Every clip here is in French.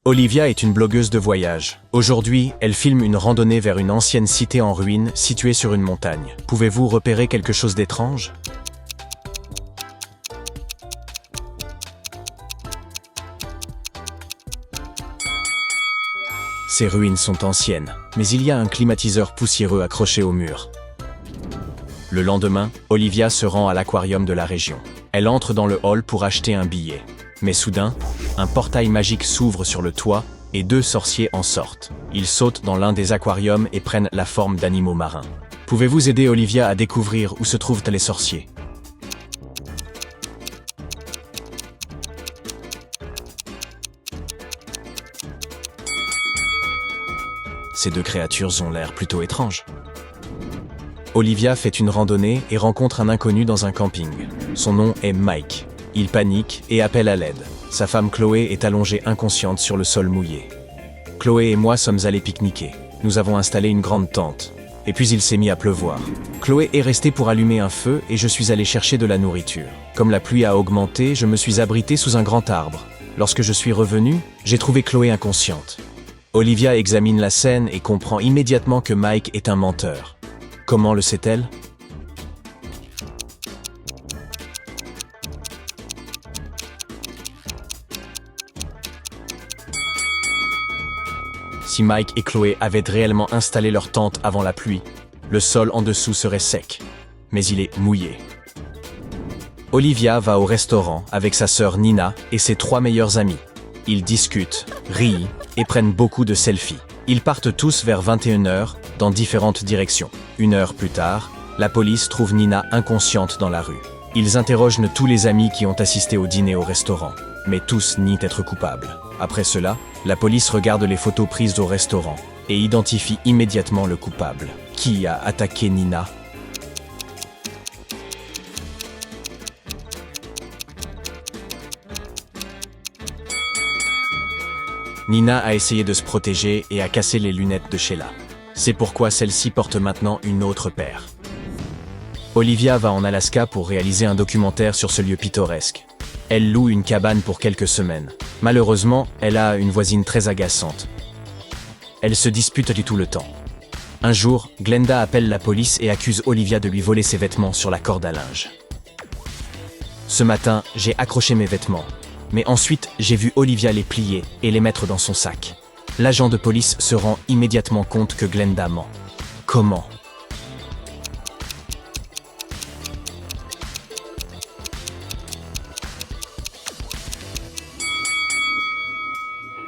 Olivia est une blogueuse de voyage. Aujourd'hui, elle filme une randonnée vers une ancienne cité en ruine située sur une montagne. Pouvez-vous repérer quelque chose d'étrange? Ces ruines sont anciennes, mais il y a un climatiseur poussiéreux accroché au mur. Le lendemain, Olivia se rend à l'aquarium de la région. Elle entre dans le hall pour acheter un billet. Mais soudain, un portail magique s'ouvre sur le toit et deux sorciers en sortent. Ils sautent dans l'un des aquariums et prennent la forme d'animaux marins. Pouvez-vous aider Olivia à découvrir où se trouvent les sorciers? Ces deux créatures ont l'air plutôt étranges. Olivia fait une randonnée et rencontre un inconnu dans un camping. Son nom est Mike. Il panique et appelle à l'aide. Sa femme Chloé est allongée inconsciente sur le sol mouillé. Chloé et moi sommes allés pique-niquer. Nous avons installé une grande tente. Et puis il s'est mis à pleuvoir. Chloé est restée pour allumer un feu et je suis allé chercher de la nourriture. Comme la pluie a augmenté, je me suis abrité sous un grand arbre. Lorsque je suis revenu, j'ai trouvé Chloé inconsciente. Olivia examine la scène et comprend immédiatement que Mike est un menteur. Comment le sait-elle? Si Mike et Chloé avaient réellement installé leur tente avant la pluie, le sol en dessous serait sec, mais il est mouillé. Olivia va au restaurant avec sa sœur Nina et ses trois meilleurs amis. Ils discutent, rient et prennent beaucoup de selfies. Ils partent tous vers 21h dans différentes directions. Une heure plus tard, la police trouve Nina inconsciente dans la rue. Ils interrogent tous les amis qui ont assisté au dîner au restaurant, mais tous nient être coupables. Après cela, la police regarde les photos prises au restaurant et identifie immédiatement le coupable. Qui a attaqué Nina? Nina a essayé de se protéger et a cassé les lunettes de Sheila. C'est pourquoi celle-ci porte maintenant une autre paire. Olivia va en Alaska pour réaliser un documentaire sur ce lieu pittoresque. Elle loue une cabane pour quelques semaines. Malheureusement, elle a une voisine très agaçante. Elle se dispute du tout le temps. Un jour, Glenda appelle la police et accuse Olivia de lui voler ses vêtements sur la corde à linge. Ce matin, j'ai accroché mes vêtements. Mais ensuite, j'ai vu Olivia les plier et les mettre dans son sac. L'agent de police se rend immédiatement compte que Glenda ment. Comment?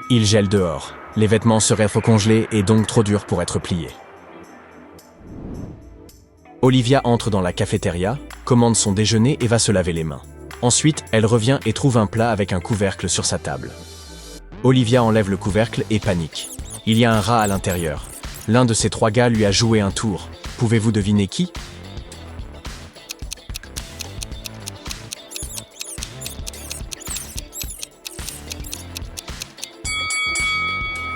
Il gèle dehors. Les vêtements seraient faux congelés et donc trop durs pour être pliés. Olivia entre dans la cafétéria, commande son déjeuner et va se laver les mains. Ensuite, elle revient et trouve un plat avec un couvercle sur sa table. Olivia enlève le couvercle et panique. Il y a un rat à l'intérieur. L'un de ses trois gars lui a joué un tour. Pouvez-vous deviner qui?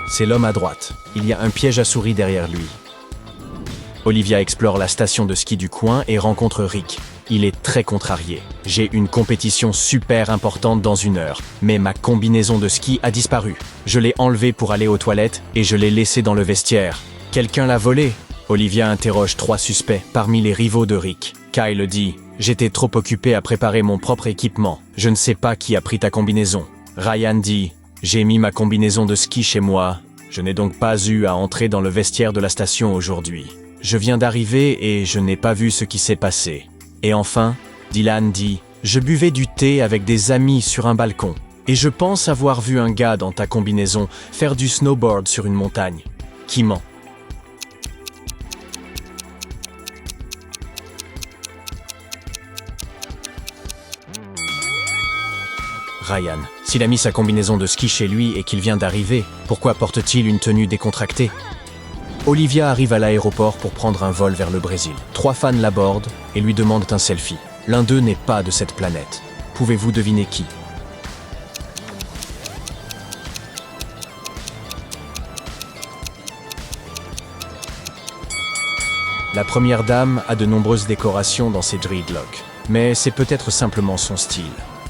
C'est l'homme à droite. Il y a un piège à souris derrière lui. Olivia explore la station de ski du coin et rencontre Rick. Il est très contrarié. J'ai une compétition super importante dans 1 heure, mais ma combinaison de ski a disparu. Je l'ai enlevée pour aller aux toilettes et je l'ai laissée dans le vestiaire. Quelqu'un l'a volée? Olivia interroge 3 suspects parmi les rivaux de Rick. Kyle dit « J'étais trop occupé à préparer mon propre équipement. Je ne sais pas qui a pris ta combinaison. » Ryan dit « J'ai mis ma combinaison de ski chez moi. Je n'ai donc pas eu à entrer dans le vestiaire de la station aujourd'hui. Je viens d'arriver et je n'ai pas vu ce qui s'est passé. » Et enfin, Dylan dit « Je buvais du thé avec des amis sur un balcon. Et je pense avoir vu un gars dans ta combinaison faire du snowboard sur une montagne. Qui ment? » Ryan. S'il a mis sa combinaison de ski chez lui et qu'il vient d'arriver, pourquoi porte-t-il une tenue décontractée? Olivia arrive à l'aéroport pour prendre un vol vers le Brésil. 3 fans l'abordent et lui demandent un selfie. L'un d'eux n'est pas de cette planète. Pouvez-vous deviner qui? La première dame a de nombreuses décorations dans ses dreadlocks, mais c'est peut-être simplement son style.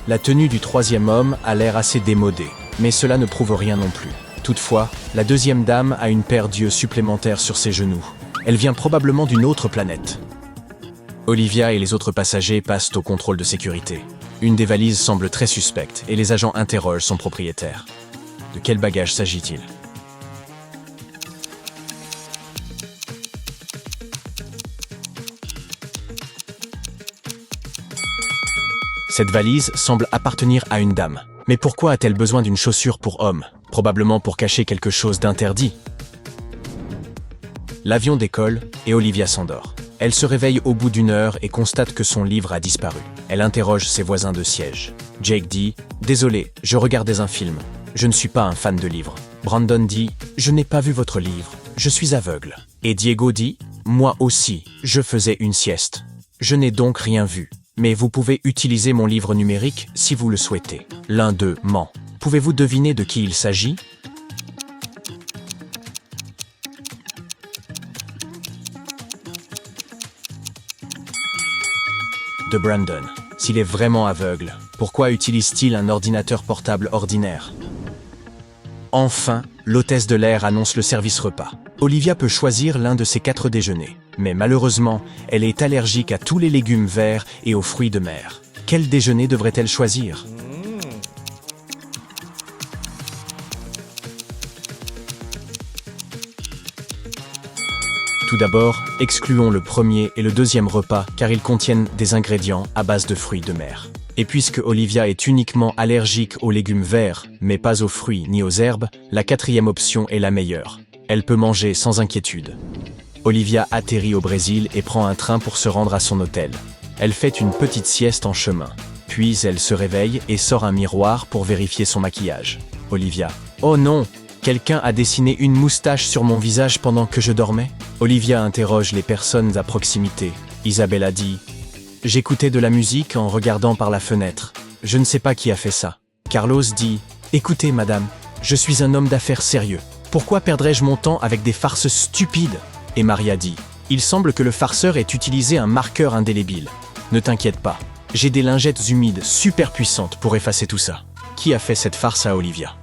La tenue du troisième homme a l'air assez démodée. mais cela ne prouve rien non plus. Toutefois, la deuxième dame a une paire d'yeux supplémentaires sur ses genoux. Elle vient probablement d'une autre planète. Olivia et les autres passagers passent au contrôle de sécurité. Une des valises semble très suspecte et les agents interrogent son propriétaire. De quel bagage s'agit-il ? Cette valise semble appartenir à une dame. Mais pourquoi a-t-elle besoin d'une chaussure pour homme ? Probablement pour cacher quelque chose d'interdit. L'avion décolle et Olivia s'endort. Elle se réveille au bout d'une heure et constate que son livre a disparu. Elle interroge ses voisins de siège. Jake dit « Désolé, je regardais un film. Je ne suis pas un fan de livres. » Brandon dit « Je n'ai pas vu votre livre. Je suis aveugle. » Et Diego dit « Moi aussi, je faisais une sieste. Je n'ai donc rien vu. Mais vous pouvez utiliser mon livre numérique si vous le souhaitez. » L'un d'eux ment. Pouvez-vous deviner de qui il s'agit ? De Brandon. S'il est vraiment aveugle, pourquoi utilise-t-il un ordinateur portable ordinaire ? Enfin, l'hôtesse de l'air annonce le service repas. Olivia peut choisir l'un de ses 4 déjeuners, mais malheureusement, elle est allergique à tous les légumes verts et aux fruits de mer. Quel déjeuner devrait-elle choisir ? Tout d'abord, excluons le premier et le deuxième repas car ils contiennent des ingrédients à base de fruits de mer. Et puisque Olivia est uniquement allergique aux légumes verts, mais pas aux fruits ni aux herbes, la 4e option est la meilleure. Elle peut manger sans inquiétude. Olivia atterrit au Brésil et prend un train pour se rendre à son hôtel. Elle fait une petite sieste en chemin. Puis elle se réveille et sort un miroir pour vérifier son maquillage. Olivia. Oh non! Quelqu'un a dessiné une moustache sur mon visage pendant que je dormais ? Olivia interroge les personnes à proximité. Isabella dit « J'écoutais de la musique en regardant par la fenêtre. Je ne sais pas qui a fait ça. » Carlos dit « Écoutez, madame, je suis un homme d'affaires sérieux. Pourquoi perdrais-je mon temps avec des farces stupides ?» Et Maria dit « Il semble que le farceur ait utilisé un marqueur indélébile. Ne t'inquiète pas, j'ai des lingettes humides super puissantes pour effacer tout ça. » Qui a fait cette farce à Olivia ?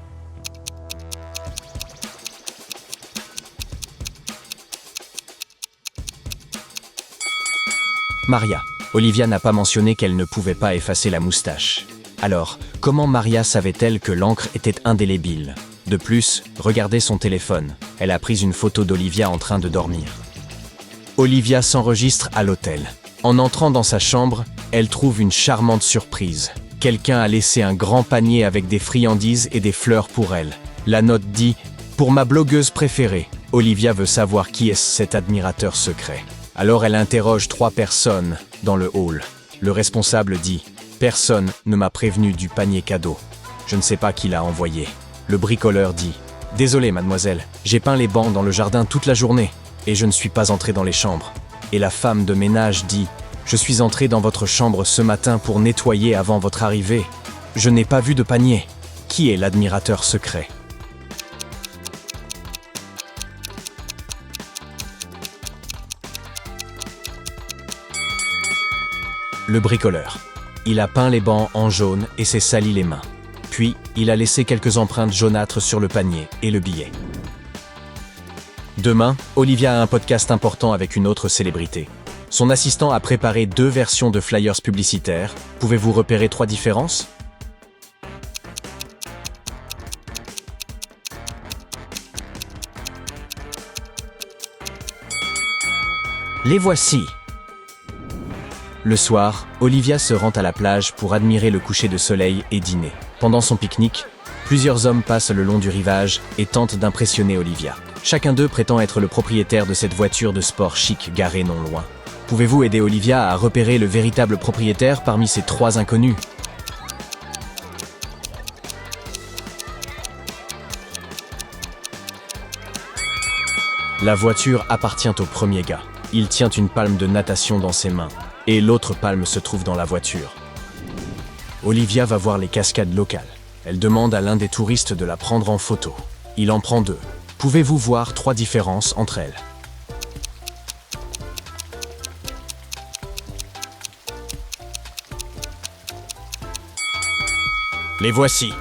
Maria. Olivia n'a pas mentionné qu'elle ne pouvait pas effacer la moustache. Alors, comment Maria savait-elle que l'encre était indélébile ? De plus, regardez son téléphone. Elle a pris une photo d'Olivia en train de dormir. Olivia s'enregistre à l'hôtel. En entrant dans sa chambre, elle trouve une charmante surprise. Quelqu'un a laissé un grand panier avec des friandises et des fleurs pour elle. La note dit « Pour ma blogueuse préférée ». Olivia veut savoir qui est cet admirateur secret. Alors elle interroge 3 personnes dans le hall. Le responsable dit « Personne ne m'a prévenu du panier cadeau. Je ne sais pas qui l'a envoyé. » Le bricoleur dit « Désolé mademoiselle, j'ai peint les bancs dans le jardin toute la journée et je ne suis pas entré dans les chambres. » Et la femme de ménage dit « Je suis entré dans votre chambre ce matin pour nettoyer avant votre arrivée. Je n'ai pas vu de panier. » Qui est l'admirateur secret ? Le bricoleur. Il a peint les bancs en jaune et s'est sali les mains. Puis, il a laissé quelques empreintes jaunâtres sur le panier et le billet. Demain, Olivia a un podcast important avec une autre célébrité. Son assistant a préparé 2 versions de flyers publicitaires. Pouvez-vous repérer 3 différences ? Les voici. Le soir, Olivia se rend à la plage pour admirer le coucher de soleil et dîner. Pendant son pique-nique, plusieurs hommes passent le long du rivage et tentent d'impressionner Olivia. Chacun d'eux prétend être le propriétaire de cette voiture de sport chic garée non loin. Pouvez-vous aider Olivia à repérer le véritable propriétaire parmi ces 3 inconnus ? La voiture appartient au premier gars. Il tient une palme de natation dans ses mains. Et l'autre palme se trouve dans la voiture. Olivia va voir les cascades locales. Elle demande à l'un des touristes de la prendre en photo. Il en prend 2. Pouvez-vous voir 3 différences entre elles ? Les voici.